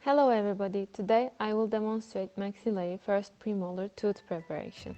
Hello everybody, today I will demonstrate maxillary first premolar tooth preparation.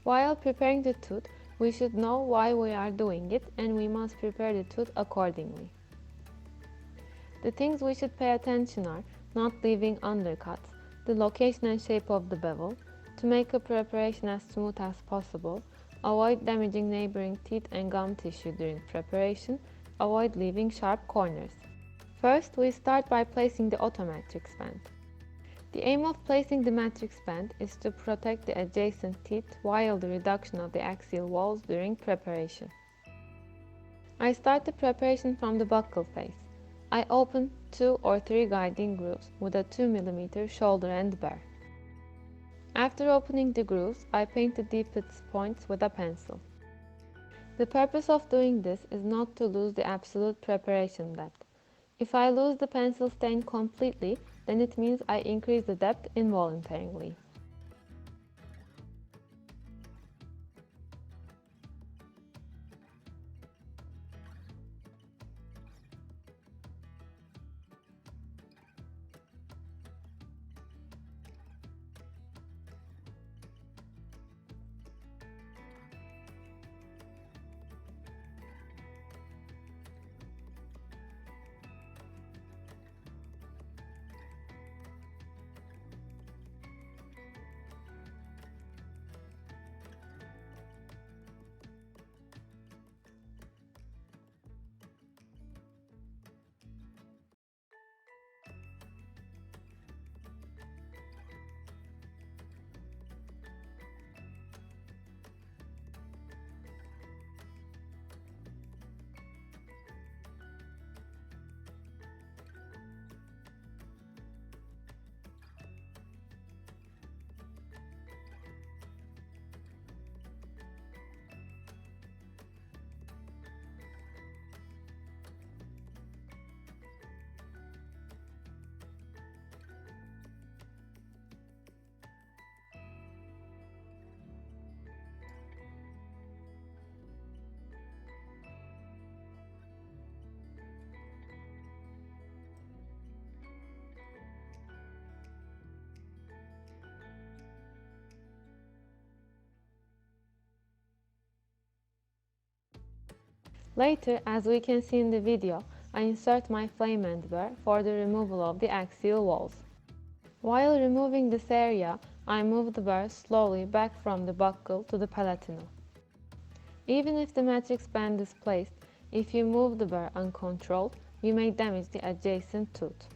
While preparing the tooth, we should know why we are doing it and we must prepare the tooth accordingly. The things we should pay attention are not leaving undercuts, the location and shape of the bevel, to make a preparation as smooth as possible, avoid damaging neighboring teeth and gum tissue during preparation, avoid leaving sharp corners. First, we start by placing the automatrix band. The aim of placing the matrix band is to protect the adjacent teeth while the reduction of the axial walls during preparation. I start the preparation from the buccal face. I open 2 or 3 guiding grooves with a 2 mm shoulder and burr. After opening the grooves, I paint the deepest points with a pencil. The purpose of doing this is not to lose the absolute preparation depth. If I lose the pencil stain completely, then it means I increase the depth involuntarily. Later, as we can see in the video, I insert my refinement burr for the removal of the axial walls. While removing this area, I move the burr slowly back from the buccal to the palatinal. Even if the matrix band is placed, if you move the burr uncontrolled, you may damage the adjacent tooth.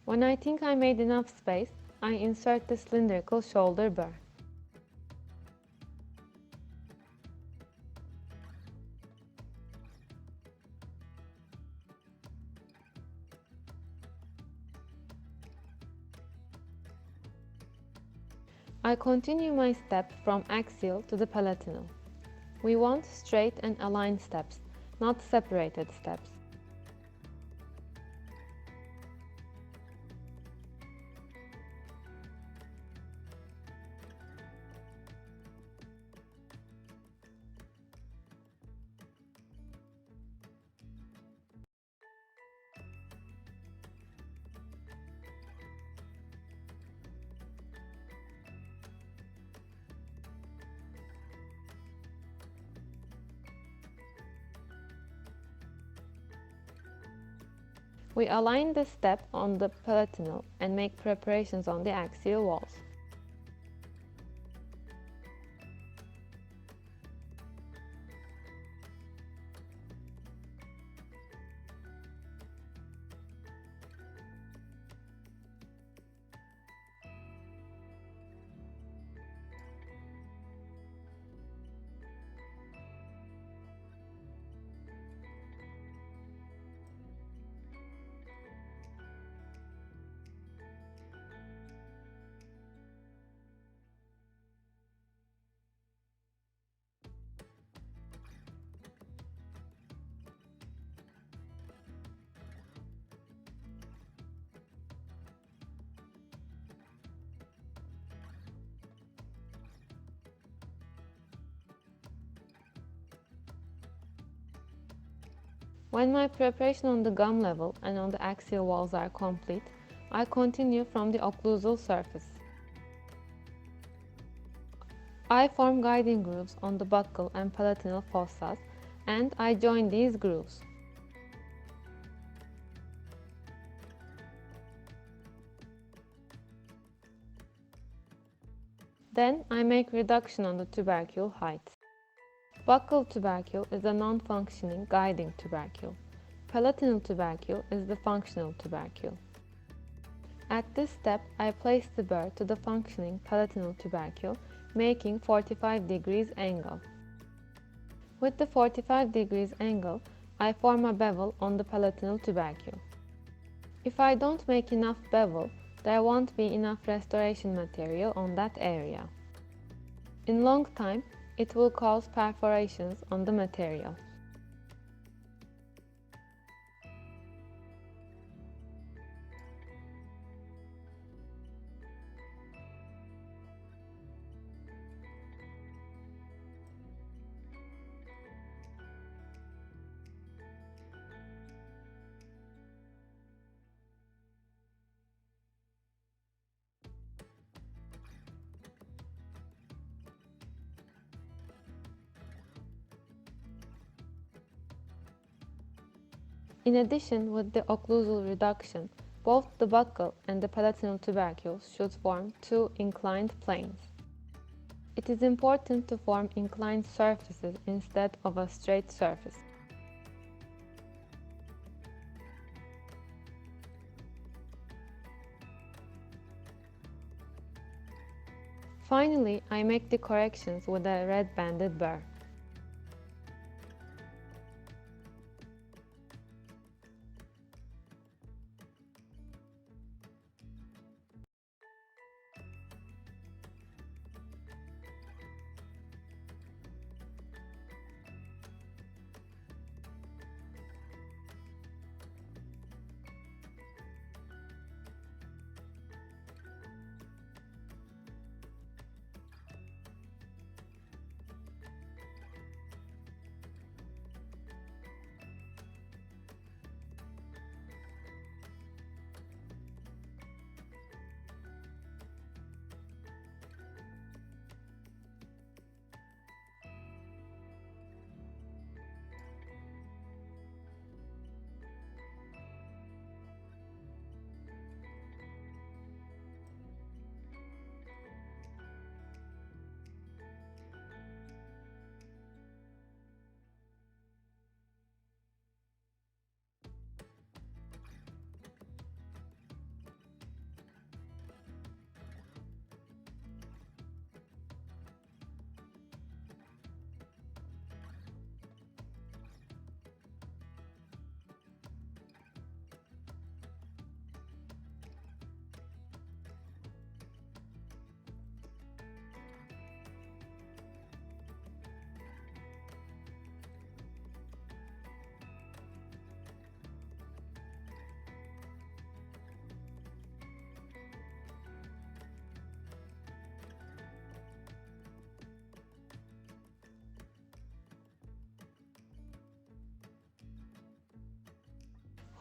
When I think I made enough space, I insert the cylindrical shoulder burr. I continue my step from axial to the palatinal. We want straight and aligned steps, not separated steps. We align this step on the palatinal and make preparations on the axial walls. When my preparation on the gum level and on the axial walls are complete, I continue from the occlusal surface. I form guiding grooves on the buccal and palatinal fossas, and I join these grooves. Then I make reduction on the tubercle height. Buccal tubercle is a non-functioning guiding tubercle. Palatinal tubercle is the functional tubercle. At this step, I place the burr to the functioning palatinal tubercle, making 45 degrees angle. With the 45 degrees angle, I form a bevel on the palatinal tubercle. If I don't make enough bevel, there won't be enough restoration material on that area. In long time, it will cause perforations on the material. In addition, with the occlusal reduction, both the buccal and the palatinal tubercles should form two inclined planes. It is important to form inclined surfaces instead of a straight surface. Finally, I make the corrections with a red banded burr.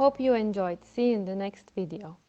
Hope you enjoyed. See you in the next video.